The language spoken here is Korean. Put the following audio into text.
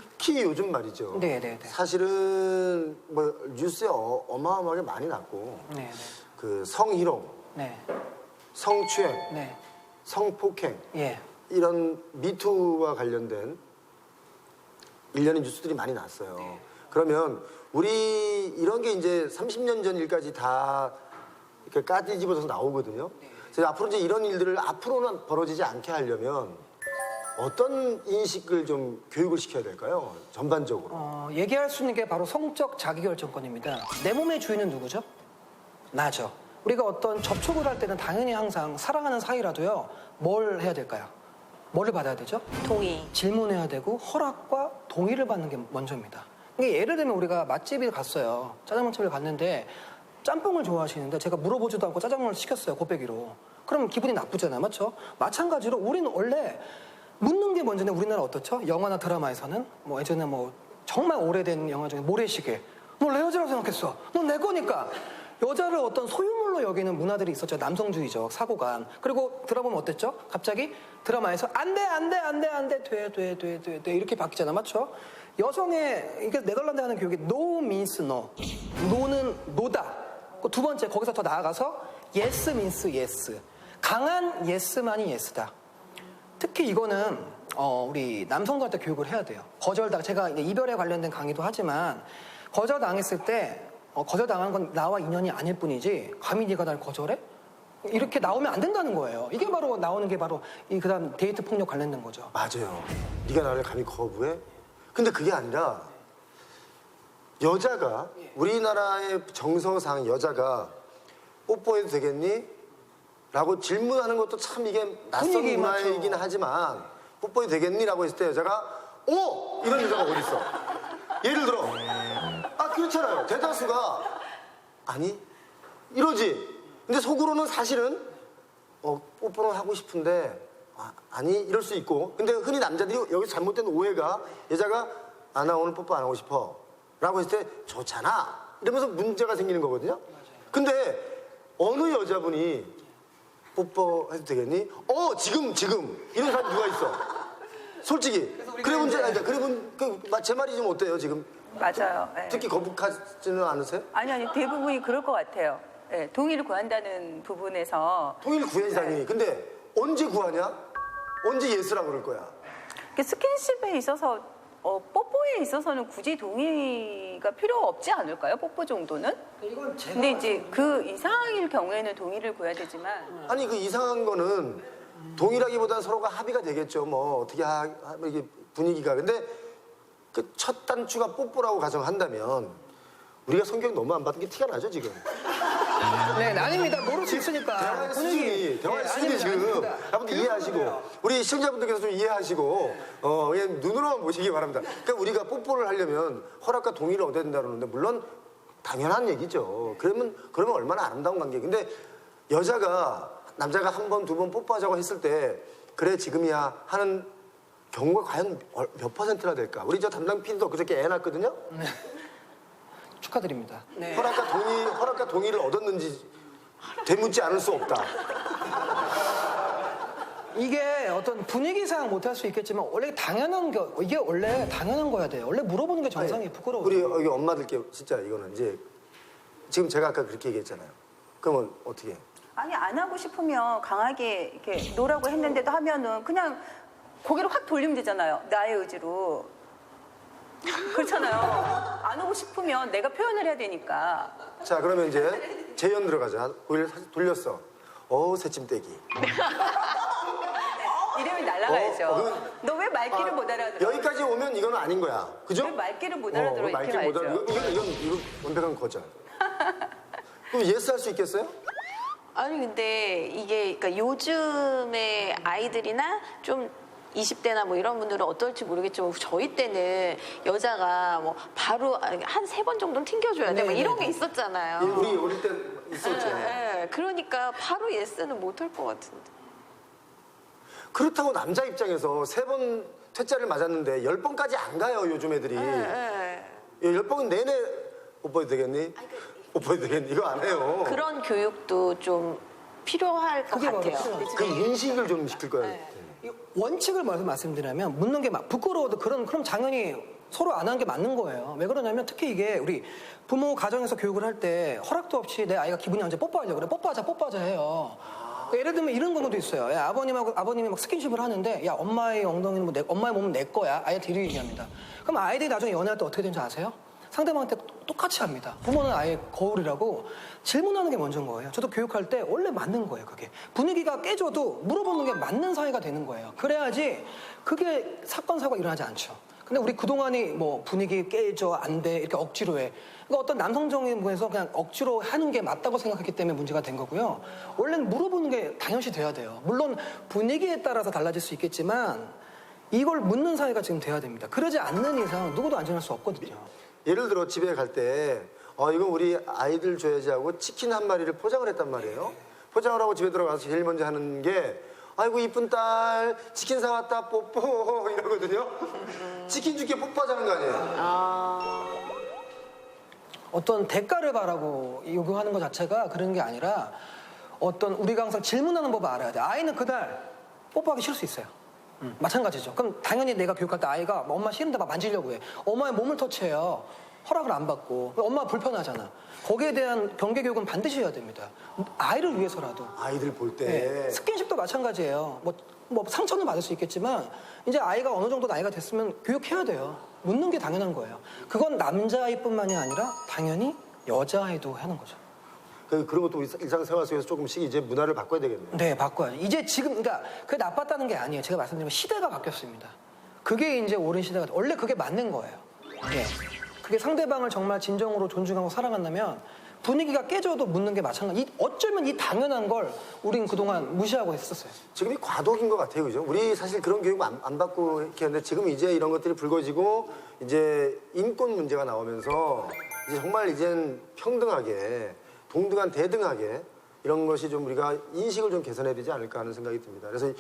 특히 요즘 말이죠. 네네네. 사실은 뭐 뉴스에 어마어마하게 많이 났고 네네. 그 성희롱, 네. 성추행, 네. 성폭행 예. 이런 미투와 관련된 일련의 뉴스들이 많이 났어요. 그러면 우리 이런 게 이제 30년 전 일까지 다 이렇게 까뒤집어서 나오거든요. 그래서 앞으로 이제 이런 일들을 앞으로는 벌어지지 않게 하려면 어떤 인식을 좀 교육을 시켜야 될까요? 전반적으로. 얘기할 수 있는 게 바로 성적 자기결정권입니다. 내 몸의 주인은 누구죠? 나죠. 우리가 어떤 접촉을 할 때는 당연히 항상 사랑하는 사이라도요. 뭘 해야 될까요? 뭐를 받아야 되죠? 동의. 질문해야 되고 허락과 동의를 받는 게 먼저입니다. 이게 예를 들면 우리가 맛집에 갔어요. 짜장면집을 갔는데 짬뽕을 좋아하시는데 제가 물어보지도 않고 짜장면을 시켰어요. 곱빼기로. 그러면 기분이 나쁘잖아요. 맞죠? 마찬가지로 우리는 원래 묻는 게 먼저인데 우리나라 어떻죠? 영화나 드라마에서는 뭐 예전에 뭐 정말 오래된 영화 중에 모래시계. 너 내 여자라고 생각했어. 넌 내 거니까. 여자를 어떤 소유물로 여기는 문화들이 있었죠. 남성주의적 사고관. 그리고 들어보면 어땠죠? 갑자기 드라마에서 안 돼, 돼 이렇게 바뀌잖아. 맞죠? 여성의 이게 네덜란드 하는 교육이 no means no. no는 no다. 두 번째 거기서 더 나아가서 yes means yes. 강한 yes만이 yes다. 특히 이거는 우리 남성들한테 교육을 해야 돼요. 거절당 제가 이제 이별에 관련된 강의도 하지만 거절당했을 때 거절당한 건 나와 인연이 아닐 뿐이지 감히 네가 날 거절해? 이렇게 나오면 안 된다는 거예요. 이게 바로 나오는 게 바로 이 그다음 데이트 폭력 관련된 거죠. 맞아요. 네가 나를 감히 거부해? 근데 그게 아니라 여자가 우리나라의 정서상 여자가 뽀뽀해도 되겠니? 라고 질문하는 것도 참 이게 낯선 분위기 문화이긴 맞죠. 하지만 뽀뽀해도 되겠니? 라고 했을 때 여자가 오! 이런 여자가 어디 있어? 예를 들어 그렇잖아요. 대다수가 아니? 이러지. 근데 속으로는 사실은 뽀뽀는 하고 싶은데 아니? 이럴 수 있고 근데 흔히 남자들이 여기서 잘못된 오해가 여자가 나 오늘 뽀뽀 안 하고 싶어 라고 했을 때 좋잖아 이러면서 문제가 생기는 거거든요. 근데 어느 여자분이 뽀뽀해도 되겠니? 지금 이런 사람 누가 있어? 솔직히 그래 본 제 말이 좀 어때요 지금? 맞아요. 네. 특히 거북하지는 않으세요? 아니 대부분이 그럴 것 같아요. 네, 동의를 구한다는 부분에서 통일 구해야지 당연히. 근데 언제 구하냐? 언제 예스라 그럴 거야? 스킨십에 있어서 뽀뽀에 있어서는 굳이 동의가 필요 없지 않을까요? 뽀뽀 정도는? 이건 제가 근데 이제 그 이상일 경우에는 동의를 구해야 되지만 아니 그 이상한 거는 동일하기보다는 서로가 합의가 되겠죠. 뭐 어떻게 이게 분위기가. 근데 그 첫 단추가 뽀뽀라고 가정한다면 우리가 성격 너무 안 받은 게 티가 나죠 지금. 네, 아닙니다. 모를 수 있으니까. 대화의 수준이 지금 아닙니다. 여러분들 이해하시고 우리 시청자분들께서 좀 이해하시고 그냥 눈으로만 보시기 바랍니다. 그러니까 우리가 뽀뽀를 하려면 허락과 동의를 얻어야 된다 그러는데 물론 당연한 얘기죠. 그러면 얼마나 아름다운 관계. 근데 남자가 한 번, 두 번 뽀뽀하자고 했을 때 그래 지금이야 하는 경우가 과연 몇 퍼센트나 될까? 우리 저 담당 PD도 그저께 애 낳았거든요. 네. 축하드립니다. 네. 허락과 동의를 얻었는지 되묻지 않을 수 없다. 이게 어떤 분위기상 못할 수 있겠지만 원래 이게 원래 당연한 거야 돼요. 원래 물어보는 게 정상이에요. 부끄러워. 우리 여기 엄마들께 진짜 이거는 이제 지금 제가 아까 그렇게 얘기했잖아요. 그러면 어떻게 해? 아니 안 하고 싶으면 강하게 이렇게 노라고 했는데도 하면은 그냥 고개를 확 돌리면 되잖아요. 나의 의지로. 그렇잖아요. 안 하고 싶으면 내가 표현을 해야 되니까. 자 그러면 이제 재연 들어가자. 고개를 살짝 돌렸어. 새침대기. 이름이 날아가야죠. 너 왜 말귀를 못 알아들어? 여기까지 오면 이건 아닌 거야. 그죠? 왜 말귀를 못 알아들어? 이렇게 말이죠. 이건 완벽한 거절. 그럼 예스 할 수 있겠어요? 아니 근데 이게 그러니까 요즘의 아이들이나 좀 20대나 뭐 이런 분들은 어떨지 모르겠지만 저희 때는 여자가 뭐 바로 한 3번 정도는 튕겨줘야 돼. 뭐 이런 게 있었잖아요. 우리 어릴 때 있었죠. 네, 그러니까 바로 예스는 못 할 것 같은데. 그렇다고 남자 입장에서 3번 퇴짜를 맞았는데 10번까지 안 가요 요즘 애들이. 네. 10번 내내 뽀뽀해도 되겠니? 뽀뽀해도 되겠니? 이거 안 해요. 그런 교육도 좀 필요할 것 그게 바로 같아요. 필요하죠. 그 인식을 좀 시킬 거예요. 네. 이 원칙을 먼저 말씀드리면 묻는 게 막 부끄러워도 그럼 당연히 서로 안 하는 게 맞는 거예요. 왜 그러냐면 특히 이게 우리 부모 가정에서 교육을 할 때 허락도 없이 내 아이가 기분이 언제 뽀뽀하려고 그래. 뽀뽀하자 해요. 예를 들면 이런 경우도 있어요. 야, 아버님이 막 스킨십을 하는데 야, 엄마의 엉덩이는 뭐 엄마의 몸은 내 거야. 아예 뒤로 얘기합니다. 그럼 아이들이 나중에 연애할 때 어떻게 되는지 아세요? 상대방한테 똑같이 합니다. 부모는 아예 거울이라고 질문하는 게 먼저인 거예요. 저도 교육할 때 원래 맞는 거예요, 그게. 분위기가 깨져도 물어보는 게 맞는 사이가 되는 거예요. 그래야지 그게 사건, 사고가 일어나지 않죠. 근데 우리 그동안이 뭐 분위기 깨져, 안 돼, 이렇게 억지로 해. 그러니까 어떤 남성적인 부분에서 그냥 억지로 하는 게 맞다고 생각했기 때문에 문제가 된 거고요. 원래는 물어보는 게 당연시 돼야 돼요. 물론 분위기에 따라서 달라질 수 있겠지만 이걸 묻는 사이가 지금 돼야 됩니다. 그러지 않는 이상 누구도 안전할 수 없거든요. 예를 들어 집에 갈 때 이건 우리 아이들 줘야지 하고 치킨 한 마리를 포장을 했단 말이에요. 포장을 하고 집에 들어가서 제일 먼저 하는 게 아이고 이쁜 딸 치킨 사왔다 뽀뽀 이러거든요. 치킨 줄게 뽀뽀하자는 거 아니에요. 어떤 대가를 바라고 요구하는 것 자체가 그런 게 아니라 어떤 우리가 항상 질문하는 법을 알아야 돼. 아이는 그날 뽀뽀하기 싫을 수 있어요. 마찬가지죠. 그럼 당연히 내가 교육할 때 아이가 엄마 싫은데 막 만지려고 해. 엄마의 몸을 터치해요. 허락을 안 받고. 엄마가 불편하잖아. 거기에 대한 경계 교육은 반드시 해야 됩니다. 아이를 위해서라도. 아이들 볼 때. 네. 스킨십도 마찬가지예요. 뭐 상처는 받을 수 있겠지만 이제 아이가 어느 정도 나이가 됐으면 교육해야 돼요. 묻는 게 당연한 거예요. 그건 남자아이뿐만이 아니라 당연히 여자아이도 하는 거죠. 그런 것도 일상생활 속에서 조금씩 이제 문화를 바꿔야 되겠네요. 네, 바꿔요. 이제 지금, 그러니까 그게 나빴다는 게 아니에요. 제가 말씀드리면 시대가 바뀌었습니다. 그게 이제 옳은 시대가, 원래 그게 맞는 거예요. 예. 그게 상대방을 정말 진정으로 존중하고 사랑한다면 분위기가 깨져도 묻는 게 마찬가지. 어쩌면 이 당연한 걸 우린 그동안 무시하고 했었어요. 지금이 과도기인 것 같아요, 그죠? 우리 사실 그런 교육 안 받고 이렇게 하는데 지금 이제 이런 것들이 불거지고 이제 인권 문제가 나오면서 이제 정말 이젠 평등하게 동등한 대등하게 이런 것이 좀 우리가 인식을 좀 개선해야 되지 않을까 하는 생각이 듭니다. 그래서